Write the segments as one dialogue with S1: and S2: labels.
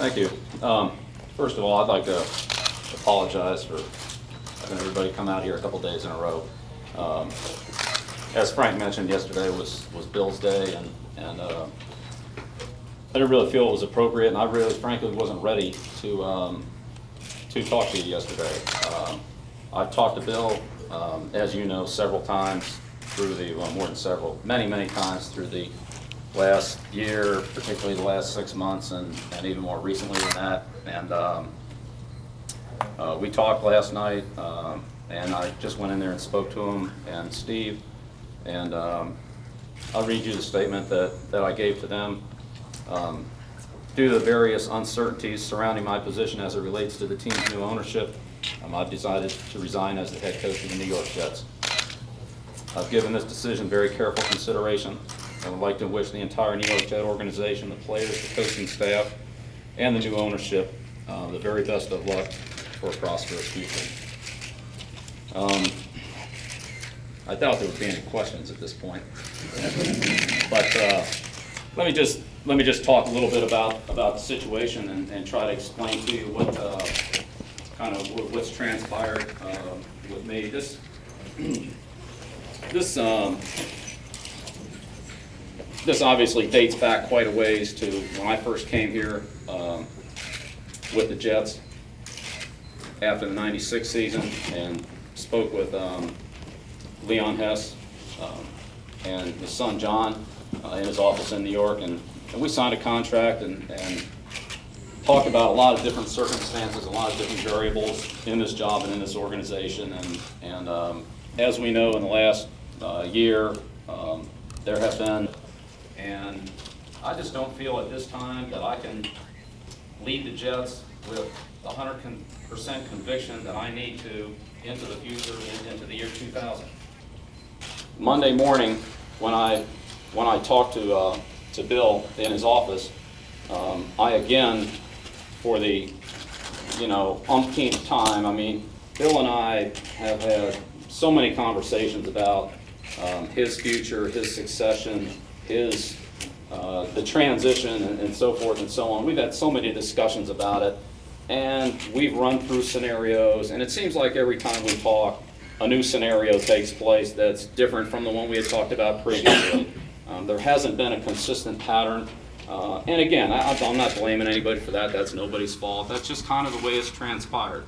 S1: Thank you. First of all, I'd like to apologize for having everybody come out here a couple days in a row. As Frank mentioned, yesterday was Bill's day, and I didn't really feel it was appropriate, and I really, frankly, wasn't ready to talk to you yesterday. I've talked to Bill, as you know, several times through the, well, more than several, many times through the last year, particularly the last 6 months, and even more recently than that. And we talked last night, and I just went in there and spoke to him and Steve, and I'll read you the statement that I gave to them. Due to the various uncertainties surrounding my position as it relates to the team's new ownership, I've decided to resign as the head coach of the New York Jets. I've given this decision very careful consideration. I would like to wish the entire New York Jet organization, the players, the coaching staff, and the new ownership the very best of luck for a prosperous future. I doubt there would be any questions at this point, but let me just talk a little bit about the situation and try to explain to you what what's transpired with me. This obviously dates back quite a ways to when I first came here with the Jets after the '96 season, and spoke with Leon Hess and his son John in his office in New York, and we signed a contract and talked about a lot of different circumstances, a lot of different variables in this job and in this organization, and as we know, in the last year, there have been, and I just don't feel at this time that I can lead the Jets with 100% conviction that I need to into the future, into the year 2000. Monday morning, when I talked to Bill in his office, I again, for the umpteenth time, I mean, Bill and I have had so many conversations about his future, his succession, his the transition, and so forth and so on. We've had so many discussions about it, and we've run through scenarios, and it seems like every time we talk, a new scenario takes place that's different from the one we had talked about previously. There hasn't been a consistent pattern, and again, I'm not blaming anybody for that. That's nobody's fault. That's just kind of the way it's transpired.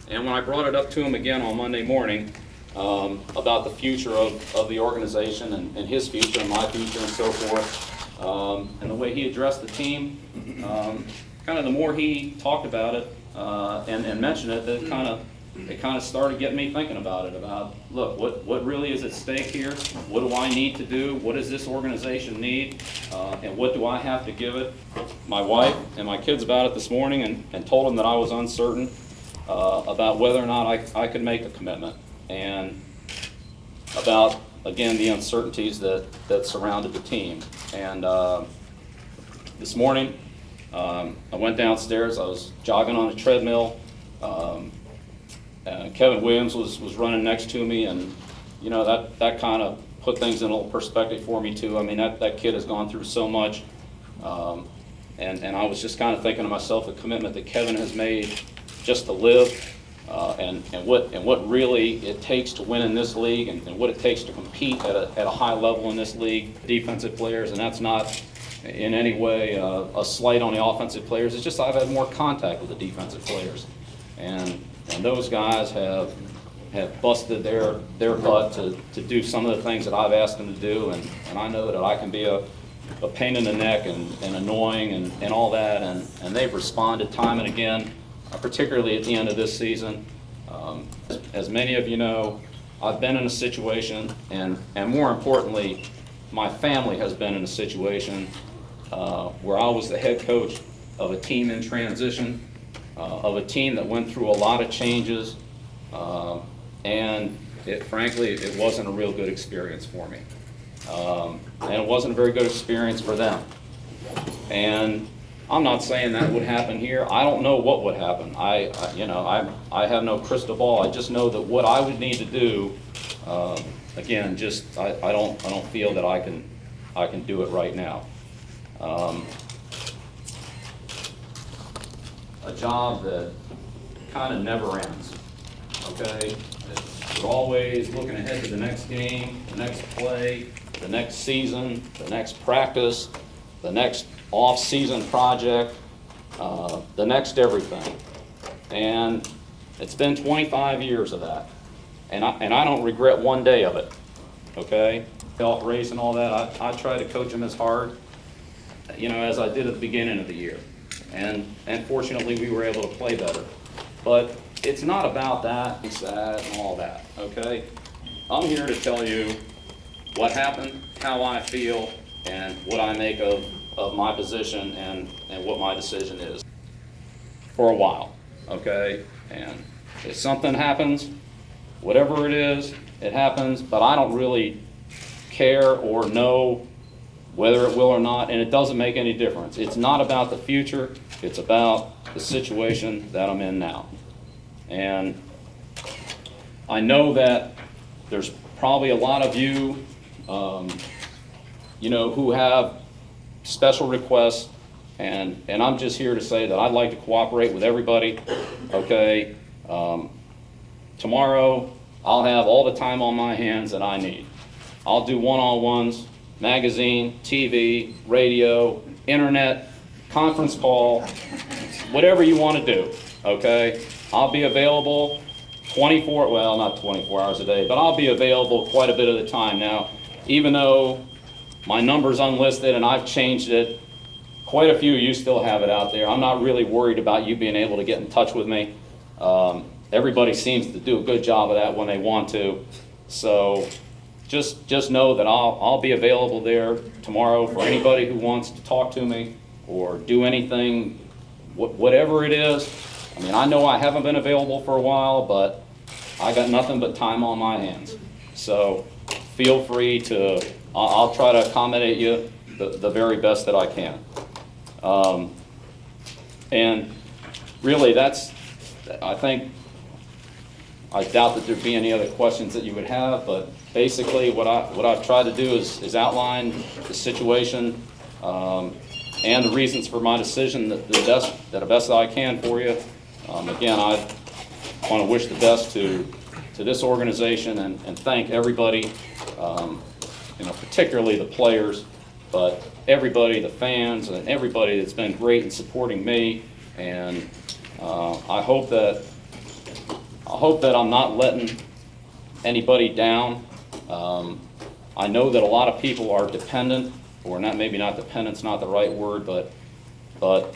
S1: And when I brought it up to him again on Monday morning about the future of the organization and his future and my future and so forth, and the way he addressed the team, kind of the more he talked about it and mentioned it, it kind of started getting me thinking about it, about, look, what really is at stake here? What do I need to do? What does this organization need? And what do I have to give it? My wife and my kids about it this morning, and told them that I was uncertain about whether or not I could make a commitment, and about, again, the uncertainties that surrounded the team. And this morning, I went downstairs. I was jogging on a treadmill. Kevin Williams was running next to me, and that kind of put things in a little perspective for me too. I mean, that kid has gone through so much, and I was just kind of thinking to myself, the commitment that Kevin has made just to live, and what really it takes to win in this league, and what it takes to compete at a high level in this league. Defensive players, and that's not in any way a slight on the offensive players. It's just I've had more contact with the defensive players, and those guys have busted their butt to do some of the things that I've asked them to do, and I know that I can be a pain in the neck and annoying and all that, and they've responded time and again, particularly at the end of this season. As many of you know, I've been in a situation, and more importantly, my family has been in a situation where I was the head coach of a team in transition, of a team that went through a lot of changes, and frankly, it wasn't a real good experience for me. And it wasn't a very good experience for them. And I'm not saying that would happen here. I don't know what would happen. I have no crystal ball. I just know that what I would need to do, again, I don't feel that I can do it right now. a job that kind of never ends, okay? We're always looking ahead to the next game, the next play, the next season, the next practice, the next off-season project, the next everything. And it's been 25 years of that. And I don't regret one day of it, okay? Golf race and all that, I try to coach them as hard, as I did at the beginning of the year. And fortunately, we were able to play better. But it's not about that, it's that, and all that, okay? I'm here to tell you what happened, how I feel, and what I make of my position and what my decision is for a while, okay? And if something happens, whatever it is, it happens, but I don't really care or know whether it will or not, and it doesn't make any difference. It's not about the future, it's about the situation that I'm in now. And I know that there's probably a lot of you, who have special requests, and I'm just here to say that I'd like to cooperate with everybody, okay? Tomorrow, I'll have all the time on my hands that I need. I'll do one-on-ones, magazine, TV, radio, internet, conference call, whatever you want to do, okay? I'll be available not 24 hours a day, but I'll be available quite a bit of the time. Now, even though my number's unlisted and I've changed it, quite a few of you still have it out there. I'm not really worried about you being able to get in touch with me. Everybody seems to do a good job of that when they want to. So just know that I'll be available there tomorrow for anybody who wants to talk to me or do anything, whatever it is. I mean, I know I haven't been available for a while, but I got nothing but time on my hands. So feel free to, I'll try to accommodate you the very best that I can. And really I doubt that there'd be any other questions that you would have, but basically what I've tried to do is outline the situation and the reasons for my decision the best that I can for you. Again, I want to wish the best to this organization and thank everybody, particularly the players, but everybody, the fans, and everybody that's been great in supporting me. And I hope that I'm not letting anybody down. I know that a lot of people are dependent, or maybe not dependent's not the right word, but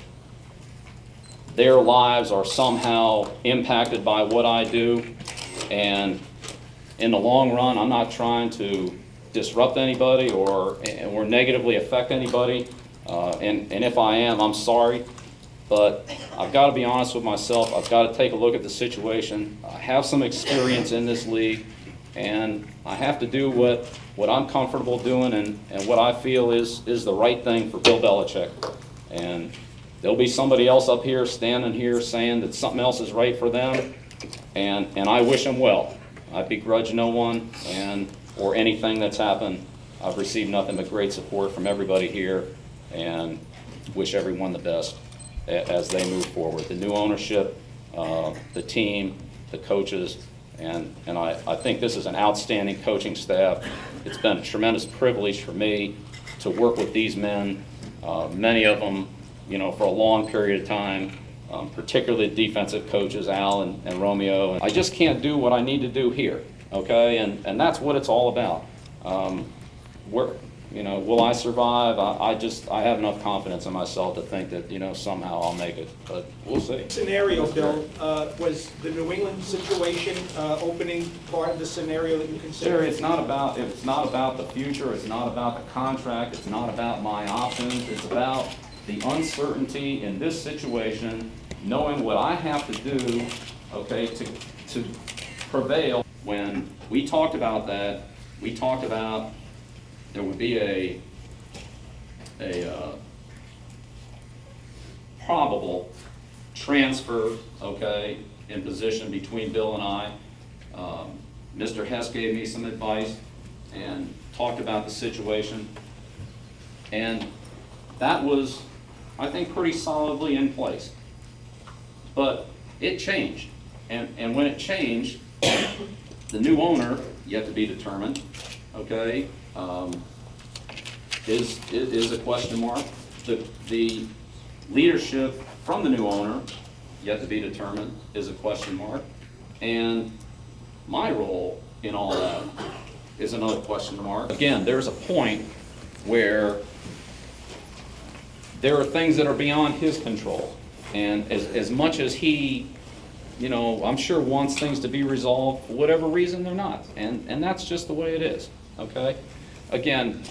S1: their lives are somehow impacted by what I do. And in the long run, I'm not trying to disrupt anybody or negatively affect anybody. And if I am, I'm sorry. But I've got to be honest with myself. I've got to take a look at the situation. I have some experience in this league, and I have to do what I'm comfortable doing and what I feel is the right thing for Bill Belichick. And there'll be somebody else up here standing here saying that something else is right for them, and I wish them well. I begrudge no one or anything that's happened. I've received nothing but great support from everybody here, and wish everyone the best as they move forward. The new ownership, the team, the coaches, and I think this is an outstanding coaching staff. It's been a tremendous privilege for me to work with these men, many of them, for a long period of time, particularly defensive coaches, Al and Romeo. And I just can't do what I need to do here, okay? And that's what it's all about. Will I survive? I have enough confidence in myself to think that, somehow I'll make it, but we'll see.
S2: Scenario, Bill, was the New England situation opening part of the scenario that you consider?
S1: It's not about the future, it's not about the contract, it's not about my options, it's about the uncertainty in this situation, knowing what I have to do, okay, to prevail. When we talked about that, we talked about there would be a probable transfer, okay, in position between Bill and I. Mr. Hess gave me some advice and talked about the situation, and that was, I think, pretty solidly in place. But it changed, and when it changed, the new owner, yet to be determined, okay, is a question mark. The leadership from the new owner, yet to be determined, is a question mark. And my role in all that is another question mark. Again, there's a point where there are things that are beyond his control. And as much as he, you know, I'm sure wants things to be resolved, for whatever reason, they're not. And that's just the way it is, okay? Again,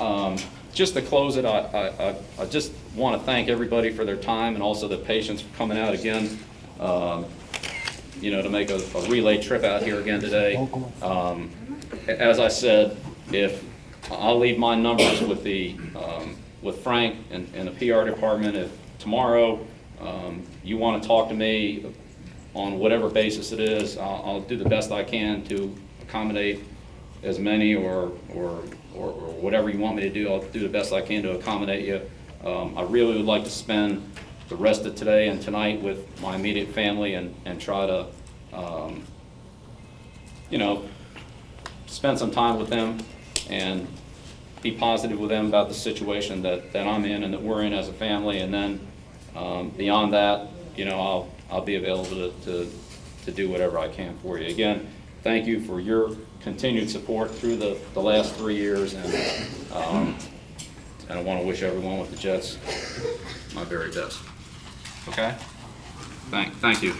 S1: just to close it, I just want to thank everybody for their time and also the patience for coming out again, you know, to make a relay trip out here again today. As I said, if I'll leave my numbers with with Frank and the PR department. If tomorrow you want to talk to me on whatever basis it is, I'll do the best I can to accommodate as many or whatever you want me to do. I'll do the best I can to accommodate you. I really would like to spend the rest of today and tonight with my immediate family and try to, you know, spend some time with them and be positive with them about the situation that I'm in and that we're in as a family. And then beyond that, you know, I'll be available to do whatever I can for you. Again, thank you for your continued support through the last 3 years, and I want to wish everyone with the Jets my very best. Okay? Thank you.